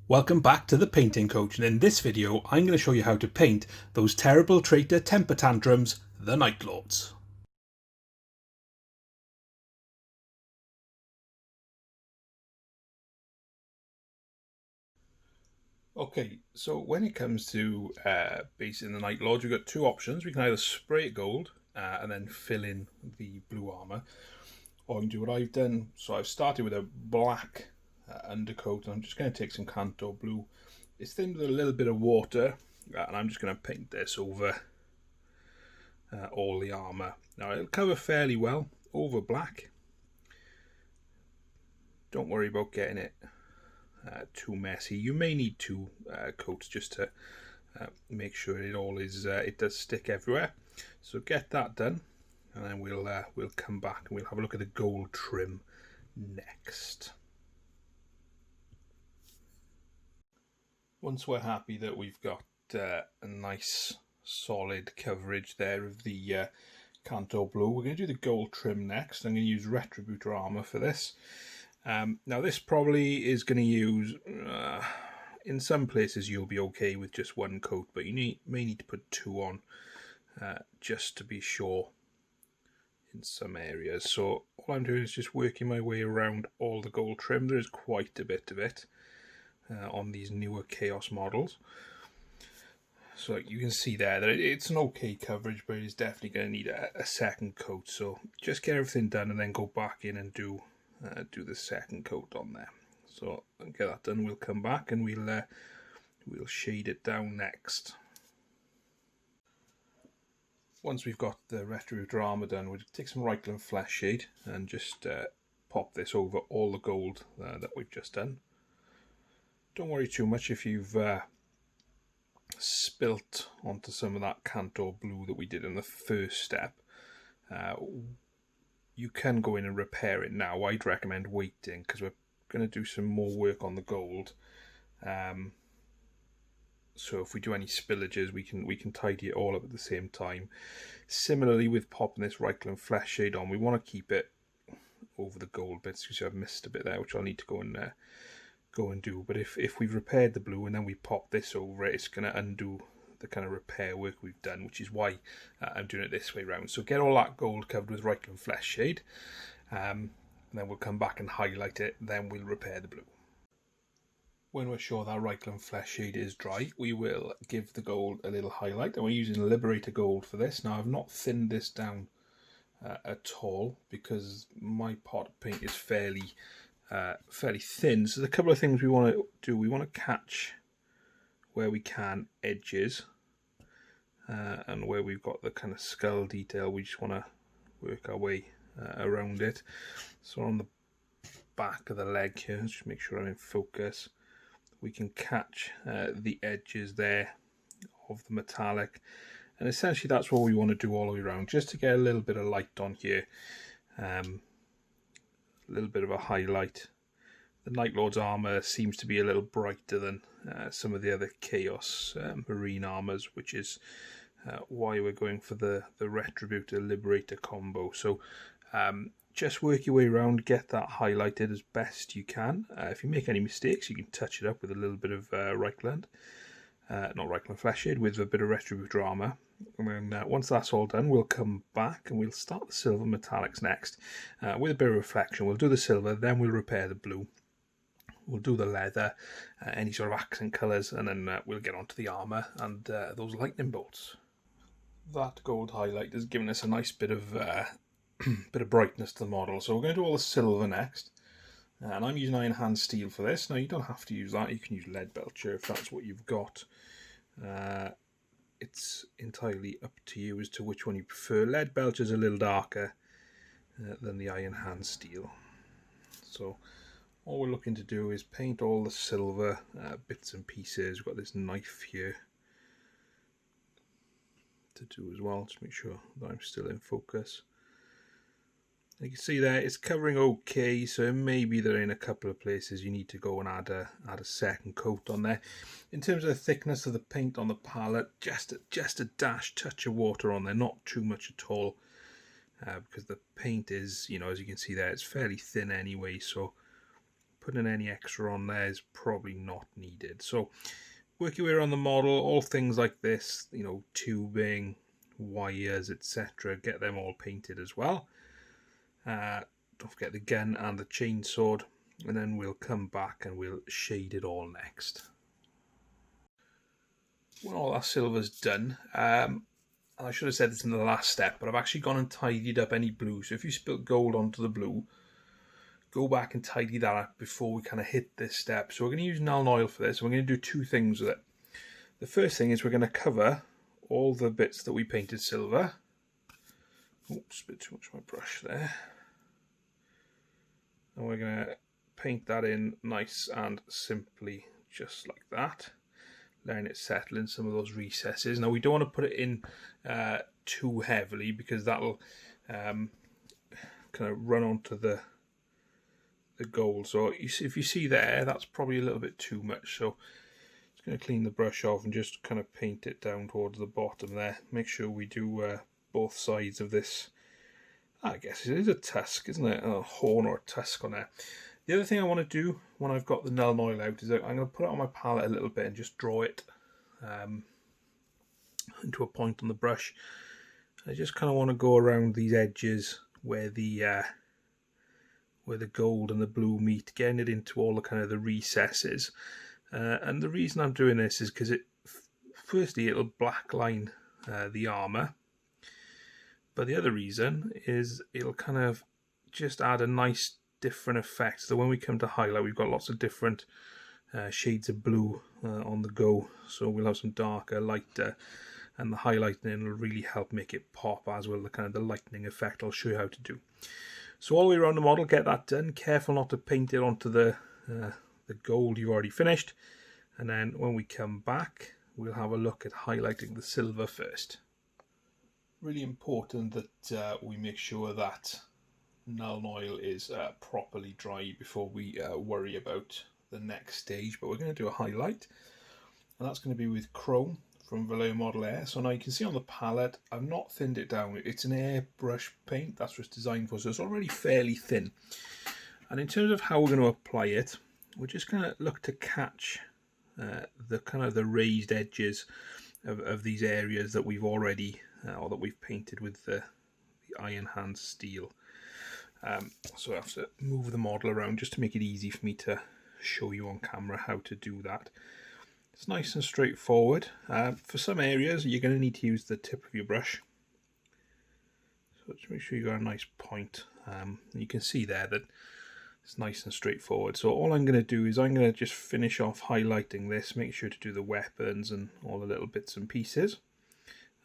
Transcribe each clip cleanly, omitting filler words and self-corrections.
Welcome back to the Painting Coach, and in this video I'm going to show you how to paint those terrible traitor temper tantrums, the Night Lords. Okay, so when it comes to basing the Night Lords, we've got two options. We can either spray it gold and then fill in the blue armour, or I can do what I've done. So I've started with a black undercoat, and I'm just going to take some Kantor Blue. It's thinned with a little bit of water, and I'm just going to paint this over all the armour. Now it'll cover fairly well over black. Don't worry about getting it too messy. You may need two coats just to make sure it all is it does stick everywhere. So get that done, and then we'll come back and we'll have a look at the gold trim next. Once we're happy that we've got a nice solid coverage there of the Kantor Blue, we're going to do the gold trim next. I'm going to use Retributor Armour for this. Now this probably is going to use, in some places you'll be okay with just one coat, but you may need to put two on just to be sure in some areas. So all I'm doing is just working my way around all the gold trim. There is quite a bit of it on these newer Chaos models. So you can see there that it's an okay coverage, but it's definitely going to need a second coat. So just get everything done and then go back in and do the second coat on there. So get that done, we'll come back and we'll shade it down next. Once we've got the Retributor Armour done, we'll take some Reikland Fleshshade and just pop this over all the gold that we've just done. Don't worry too much if you've spilt onto some of that Kantor Blue that we did in the first step. You can go in and repair it now. I'd recommend waiting because we're going to do some more work on the gold. So if we do any spillages, we can tidy it all up at the same time. Similarly, with popping this Reikland Fleshshade on, we want to keep it over the gold bits because I've missed a bit there, which I'll need to go and do. But if we've repaired the blue and then we pop this over it, it's going to undo the kind of repair work we've done, which is why I'm doing it this way round. So get all that gold covered with Reikland Fleshshade, and then we'll come back and highlight it, then we'll repair the blue. When we're sure that Reikland Fleshshade is dry, we will give the gold a little highlight, and we're using Liberator Gold for this. Now I've not thinned this down at all because my pot of paint is fairly thin. So there's a couple of things we want to do. We want to catch where we can edges, and where we've got the kind of skull detail, we just want to work our way around it. So on the back of the leg here, just make sure I'm in focus, we can catch the edges there of the metallic, and essentially that's what we want to do all the way around, just to get a little bit of light on here, a little bit of a highlight. The Night Lord's armour seems to be a little brighter than some of the other Chaos marine armours, which is why we're going for the Retributor Liberator combo. So just work your way around, get that highlighted as best you can. If you make any mistakes, you can touch it up with a little bit of Reikland Fleshshade, with a bit of Retributor Armour. And then once that's all done, we'll come back and we'll start the silver metallics next. With a bit of reflection, we'll do the silver, then we'll repair the blue. We'll do the leather, any sort of accent colours, and then we'll get onto the armour and those lightning bolts. That gold highlight has given us a nice bit of brightness to the model. So we're going to do all the silver next. And I'm using iron hand steel for this. Now you don't have to use that, you can use lead belcher if that's what you've got. It's entirely up to you as to which one you prefer. Lead belcher is a little darker than the iron hand steel. So all we're looking to do is paint all the silver bits and pieces. We've got this knife here to do as well, to make sure that I'm still in focus. You can see there it's covering okay, so it may be that in a couple of places you need to go and add a second coat on there. In terms of the thickness of the paint on the palette, just a touch of water on there, not too much at all, because the paint is, as you can see there, it's fairly thin anyway, so putting any extra on there is probably not needed. So work your way around the model, all things like this, you know, tubing, wires, etc. Get them all painted as well. Don't forget the gun and the chainsword, and then we'll come back and we'll shade it all next. When all our silver's done, and I should have said this in the last step, but I've actually gone and tidied up any blue. So if you spilt gold onto the blue, go back and tidy that up before we kind of hit this step. So we're going to use Nuln Oil for this. We're going to do two things with it. The first thing is we're going to cover all the bits that we painted silver. Oops, a bit too much on my brush there. And we're going to paint that in nice and simply, just like that. Letting it settle in some of those recesses. Now we don't want to put it in too heavily, because that'll kind of run onto the gold. So if you see there, that's probably a little bit too much. So just going to clean the brush off and just kind of paint it down towards the bottom there. Make sure we do both sides of this. I guess it is a tusk, isn't it? A horn or a tusk on there. The other thing I want to do when I've got the Nuln Oil out is I'm going to put it on my palette a little bit and just draw it into a point on the brush. I just kind of want to go around these edges where the gold and the blue meet, getting it into all the kind of the recesses. And the reason I'm doing this is because firstly it'll blackline the armour, but the other reason is it'll kind of just add a nice different effect. So when we come to highlight, we've got lots of different shades of blue on the go. So we'll have some darker, lighter, and the highlighting will really help make it pop, as well the kind of the lightning effect I'll show you how to do. So all the way around the model, get that done. Careful not to paint it onto the gold you've already finished. And then when we come back, we'll have a look at highlighting the silver first. Really important that we make sure that Nuln Oil is properly dry before we worry about the next stage. But we're going to do a highlight, and that's going to be with Chrome from Vallejo Model Air. So now you can see on the palette, I've not thinned it down. It's an airbrush paint, that's what it's designed for, so it's already fairly thin. And in terms of how we're going to apply it, we're just going to look to catch the kind of the raised edges of these areas that we've already or that we've painted with the iron hand steel. So I have to move the model around just to make it easy for me to show you on camera how to do that. It's nice and straightforward. For some areas you're going to need to use the tip of your brush, so just make sure you got a nice point. You can see there that it's nice and straightforward. So all I'm going to do is I'm going to just finish off highlighting this, make sure to do the weapons and all the little bits and pieces,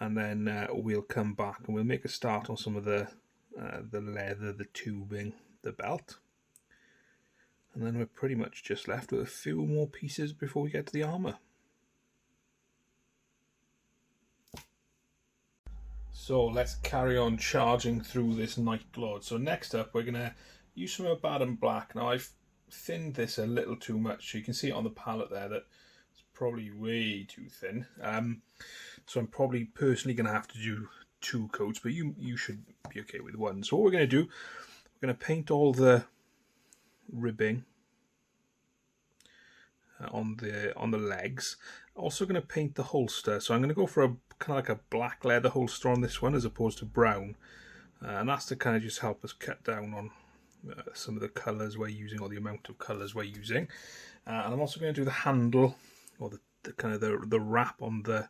and then we'll come back and we'll make a start on some of the leather, the tubing, the belt, and then we're pretty much just left with a few more pieces before we get to the armour. So let's carry on charging through this Night Lord. So next up we're going to use some Abaddon Black. Now I've thinned this a little too much, so you can see it on the palette there that it's probably way too thin. So I'm probably personally going to have to do 2 coats, but you should be okay with 1. So what we're going to do, we're going to paint all the ribbing on the legs. Also going to paint the holster. So I'm going to go for a kind of like a black leather holster on this one as opposed to brown, and that's to kind of just help us cut down on some of the colours we're using, or the amount of colours we're using. And I'm also going to do the handle, or the kind of the wrap on the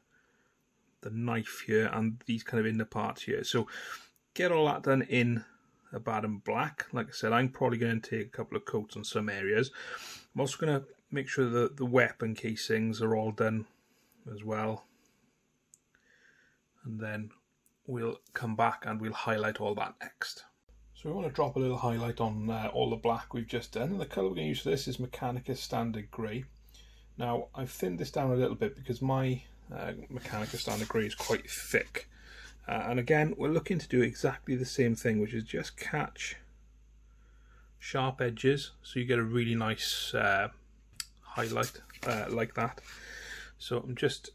knife here, and these kind of inner parts here. So get all that done in Abaddon Black. Like I said, I'm probably going to take a couple of coats on some areas. I'm also going to make sure that the weapon casings are all done as well, and then we'll come back and we'll highlight all that next. So we want to drop a little highlight on all the black we've just done, and the colour we're going to use for this is Mechanicus Standard Grey. Now I've thinned this down a little bit because my Mechanicus Standard Grey is quite thick, and again we're looking to do exactly the same thing, which is just catch sharp edges so you get a really nice highlight like that. So I'm just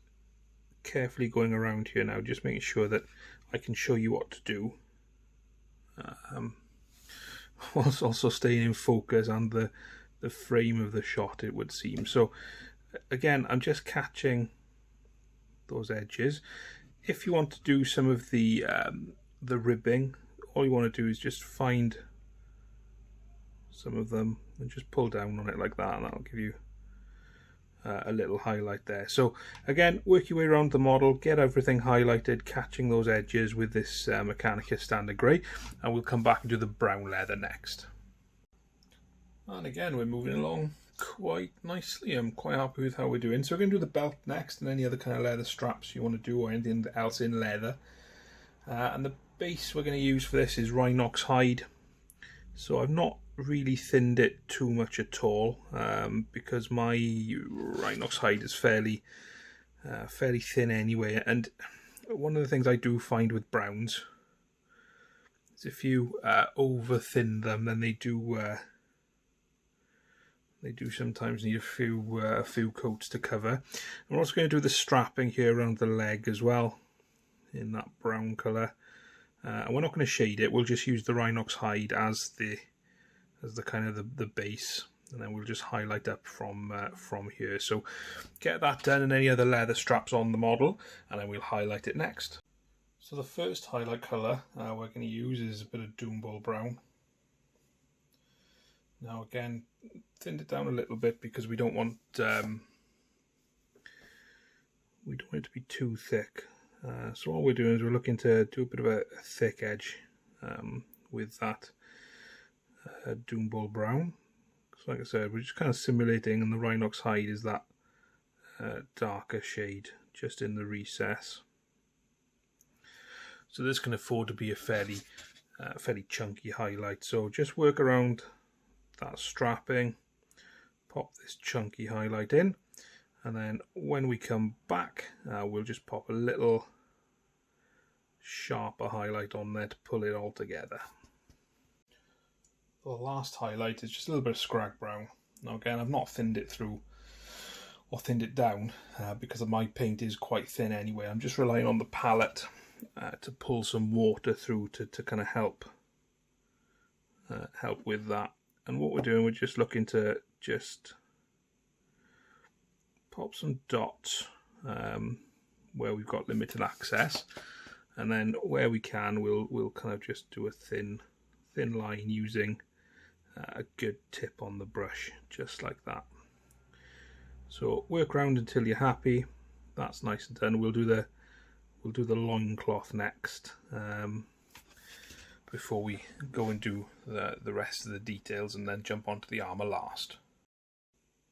carefully going around here now, just making sure that I can show you what to do, whilst also staying in focus and the frame of the shot, it would seem. So again, I'm just catching those edges. If you want to do some of the ribbing, all you want to do is just find some of them and just pull down on it like that, and that'll give you a little highlight there. So again, work your way around the model, get everything highlighted, catching those edges with this Mechanicus Standard Grey, and we'll come back and do the brown leather next. And again, we're moving along quite nicely. I'm quite happy with how we're doing. So we're going to do the belt next, and any other kind of leather straps you want to do, or anything else in leather. And the base we're going to use for this is Rhinox Hide. So I've not really thinned it too much at all, because my Rhinox Hide is fairly thin anyway. And one of the things I do find with browns is if you over thin them, then they do sometimes need a few coats to cover. And we're also going to do the strapping here around the leg as well, in that brown colour. And we're not going to shade it. We'll just use the Rhinox Hide as the kind of the base, and then we'll just highlight up from here. So get that done, and any other leather straps on the model, and then we'll highlight it next. So the first highlight colour we're going to use is a bit of Doombull Brown. Now again, thinned it down a little bit because we don't want it to be too thick. So all we're doing is we're looking to do a bit of a thick edge with that Doombull Brown. So like I said, we're just kind of simulating, and the Rhinox Hide is that darker shade just in the recess. So this can afford to be a fairly chunky highlight. So just work around that strapping, pop this chunky highlight in, and then when we come back, we'll just pop a little sharper highlight on there to pull it all together. The last highlight is just a little bit of Skrag Brown. Now again, I've not thinned it through or thinned it down because my paint is quite thin anyway. I'm just relying on the palette to pull some water through to kind of help with that. And what we're doing, we're just looking to just pop some dots where we've got limited access, and then where we can, we'll kind of just do a thin line using a good tip on the brush, just like that. So work around until you're happy. That's nice and done. We'll do the loincloth next, before we go and do the rest of the details, and then jump onto the armour last.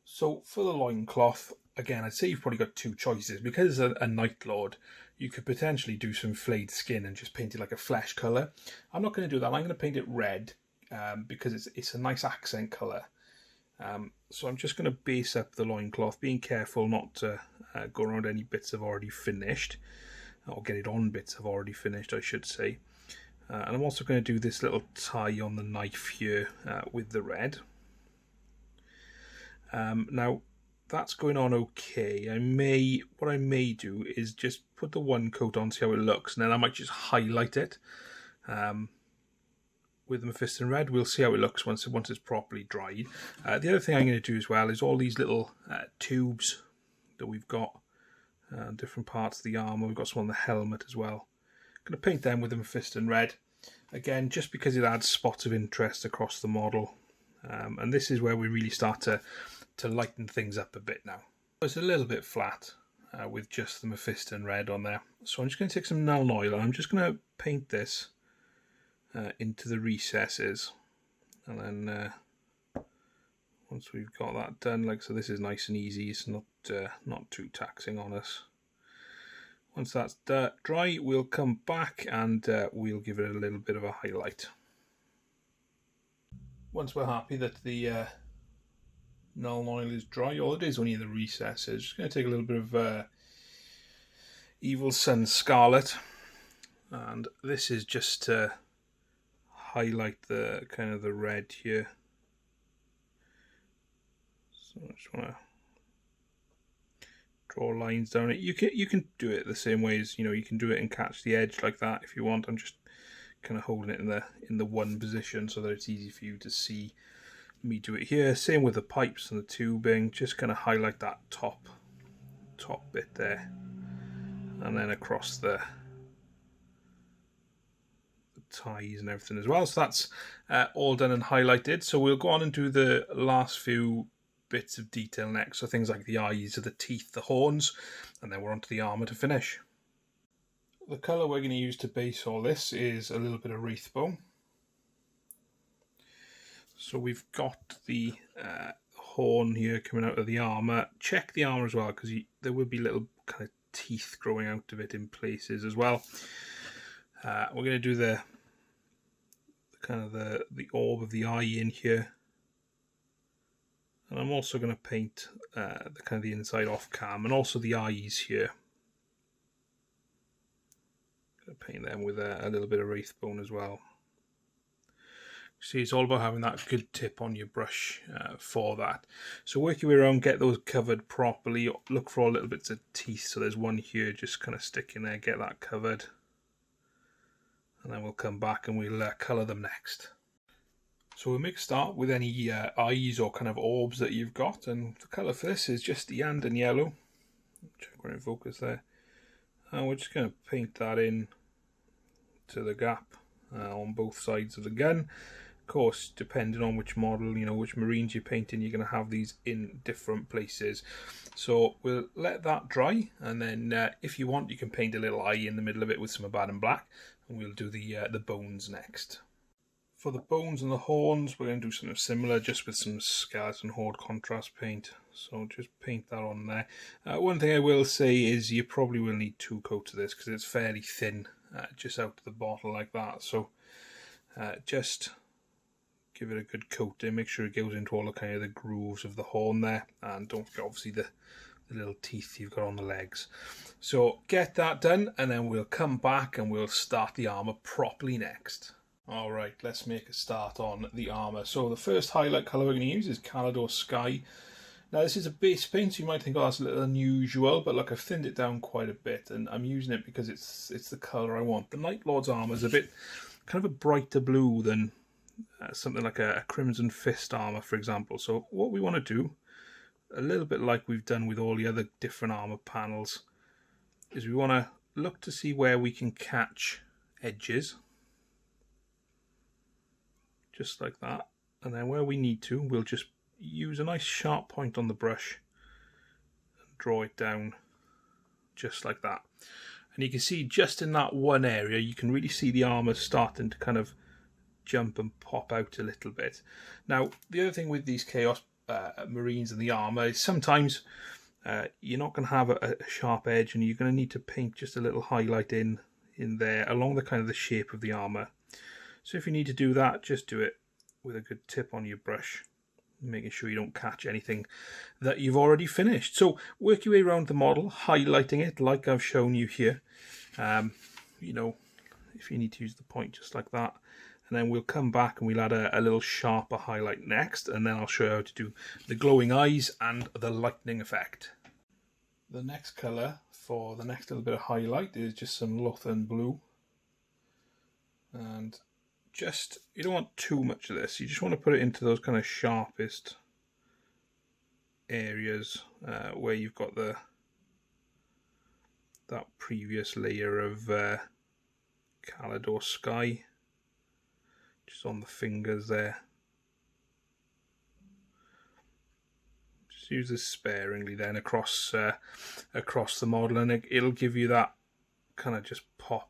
So for the loincloth, again, I'd say you've probably got two choices. Because it's a Night Lord, you could potentially do some flayed skin and just paint it like a flesh colour. I'm not going to do that. I'm going to paint it red because it's a nice accent colour. So I'm just going to base up the loincloth, being careful not to go around any bits I've already finished, or get it on bits I've already finished, I should say. And I'm also going to do this little tie on the knife here with the red. Now that's going on okay. What I may do is just put the one coat on, see how it looks, and then I might just highlight it with the Mephiston Red. We'll see how it looks once it's properly dried. The other thing I'm going to do as well is all these little tubes that we've got, different parts of the armour. We've got some on the helmet as well. I'm going to paint them with the Mephiston Red, again just because it adds spots of interest across the model, and this is where we really start to lighten things up a bit now. It's a little bit flat with just the Mephiston Red on there, so I'm just going to take some Nuln Oil and I'm just going to paint this into the recesses, and then once we've got that done, like so, this is nice and easy. It's not too taxing on us. Once that's dry, we'll come back and we'll give it a little bit of a highlight. Once we're happy that the Nuln Oil is dry, all it is only in the recesses, just going to take a little bit of Evil Sunz Scarlet, and this is just to highlight the kind of the red here. So I just want to draw lines down it. You can do it the same way as, you can do it and catch the edge like that if you want. I'm just kind of holding it in the one position so that it's easy for you to see me do it here. Same with the pipes and the tubing. Just going to highlight that top bit there, and then across the ties and everything as well. So that's all done and highlighted. So we'll go on and do the last few bits of detail next. So things like the eyes, the teeth, the horns, and then we're onto the armour to finish. The colour we're going to use to base all this is a little bit of Wraithbone. So we've got the horn here coming out of the armour. Check the armour as well, because there will be little kind of teeth growing out of it in places as well. We're going to do the kind of the orb of the eye in here, and I'm also going to paint the kind of the inside off cam, and also the eyes here. Going to paint them with a little bit of Wraithbone as well. See, it's all about having that good tip on your brush for that. So work your way around, get those covered properly. Look for all little bits of teeth. So there's one here, just kind of stick in there, get that covered. And then we'll come back and we'll colour them next. So we'll make a start with any eyes or kind of orbs that you've got. And the colour for this is just Iyanden Yellow. Check we're in focus there. And we're just going to paint that in to the gap on both sides of the gun. Of course, depending on which model, you know, which marines you're painting, you're going to have these in different places. So we'll let that dry, and then if you want, you can paint a little eye in the middle of it with some Abaddon Black, and we'll do the bones next. For the bones and the horns, we're going to do something similar, just with some Scarlet and Horde contrast paint. So just paint that on there. One thing I will say is you probably will need 2 coats of this, because it's fairly thin, just out of the bottle like that. So just give it a good coating, make sure it goes into all the kind of the grooves of the horn there, and don't forget obviously the little teeth you've got on the legs. So get that done, and then we'll come back and we'll start the armour properly next. Alright, let's make a start on the armour. So the first highlight colour we're going to use is Caledor Sky. Now this is a base paint, so you might think, oh, that's a little unusual, but look, I've thinned it down quite a bit, and I'm using it because it's the colour I want. The Night Lord's armour is a bit kind of a brighter blue than something like a Crimson Fist armour, for example. So what we want to do, a little bit like we've done with all the other different armour panels, is we want to look to see where we can catch edges, just like that, and then where we need to, we'll just use a nice sharp point on the brush and draw it down just like that. And you can see just in that one area, you can really see the armour starting to kind of jump and pop out a little bit. Now, the other thing with these Chaos Marines and the armour is sometimes you're not going to have a sharp edge, and you're going to need to paint just a little highlight in there along the kind of the shape of the armour. So if you need to do that, just do it with a good tip on your brush, making sure you don't catch anything that you've already finished. So work your way around the model, highlighting it like I've shown you here. You know, if you need to use the point just like that. And then we'll come back and we'll add a little sharper highlight next, and then I'll show you how to do the glowing eyes and the lightning effect. The next colour for the next little bit of highlight is just some Lothern Blue. And just, you don't want too much of this, you just want to put it into those kind of sharpest areas where you've got that previous layer of Caledor Sky, just on the fingers there. Just use this sparingly then across the model, and it'll give you that kind of just pop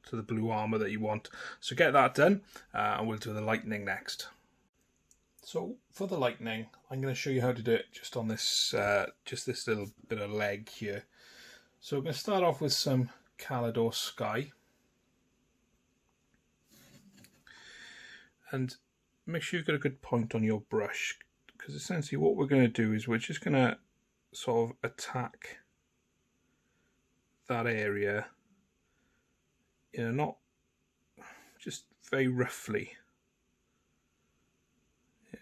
to the blue armour that you want. So get that done, and we'll do the lightning next. So for the lightning, I'm going to show you how to do it just on this just this little bit of leg here. So we're going to start off with some Caledor Sky, and make sure you've got a good point on your brush, because essentially what we're going to do is we're just going to sort of attack that area, you know, not just very roughly,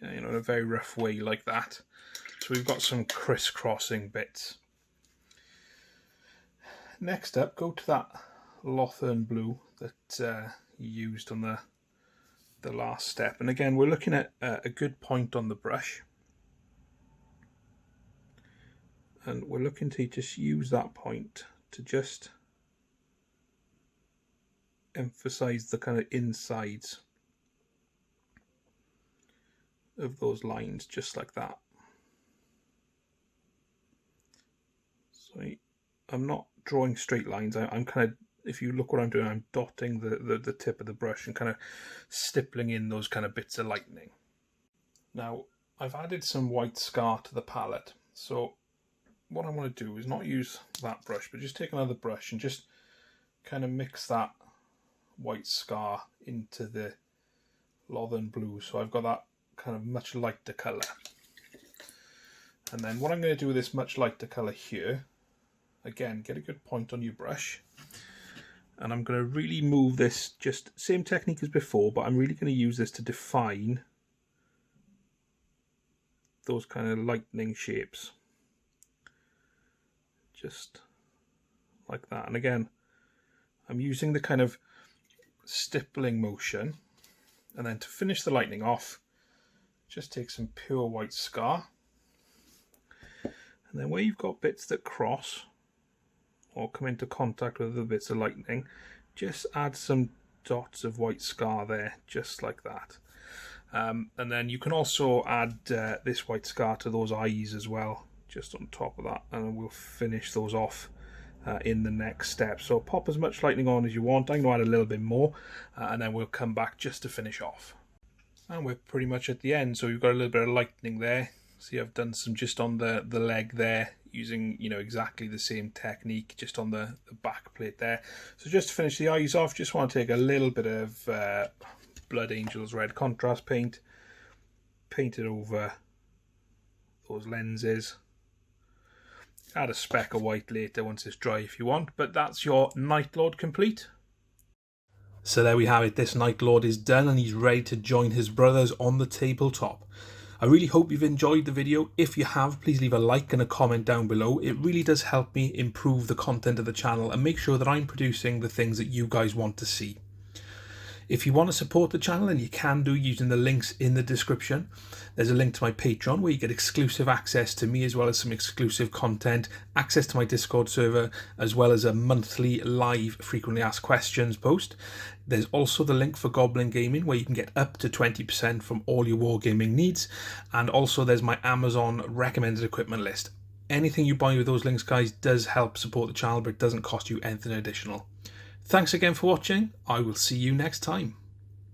you know, in a very rough way like that. So we've got some crisscrossing bits. Next up, go to that Lothern Blue that you used on the the last step. And again, we're looking at a good point on the brush. And we're looking to just use that point to just emphasize the kind of insides of those lines, just like that. So I'm not drawing straight lines. I'm kind of, if you look what I'm doing, I'm dotting the tip of the brush and kind of stippling in those kind of bits of lightning. Now, I've added some white scar to the palette. So what I want to do is not use that brush, but just take another brush and just kind of mix that white scar into the Lothern Blue. So I've got that kind of much lighter colour. And then what I'm going to do with this much lighter colour here, again, get a good point on your brush. And I'm going to really move this, just same technique as before, but I'm really going to use this to define those kind of lightning shapes. Just like that. And again, I'm using the kind of stippling motion. And then to finish the lightning off, just take some pure white scar. And then where you've got bits that cross or come into contact with the bits of lightning, just add some dots of white scar there, just like that. And then you can also add this white scar to those eyes as well, just on top of that, and we'll finish those off in the next step. So pop as much lightning on as you want. I'm going to add a little bit more, and then we'll come back just to finish off. And we're pretty much at the end, so we've got a little bit of lightning there. See, I've done some just on the leg there, using, you know, exactly the same technique, just on the back plate there. So just to finish the eyes off, just want to take a little bit of Blood Angels Red contrast paint, paint it over those lenses. Add a speck of white later once it's dry if you want, but that's your Night Lord complete. So there we have it, this Night Lord is done and he's ready to join his brothers on the tabletop. I really hope you've enjoyed the video. If you have, please leave a like and a comment down below. It really does help me improve the content of the channel and make sure that I'm producing the things that you guys want to see. If you want to support the channel, and you can do using the links in the description, there's a link to my Patreon where you get exclusive access to me as well as some exclusive content, access to my Discord server, as well as a monthly live frequently asked questions post. There's also the link for Goblin Gaming where you can get up to 20% from all your wargaming needs, and also there's my Amazon recommended equipment list. Anything you buy with those links, guys, does help support the channel, but it doesn't cost you anything additional. Thanks again for watching. I will see you next time.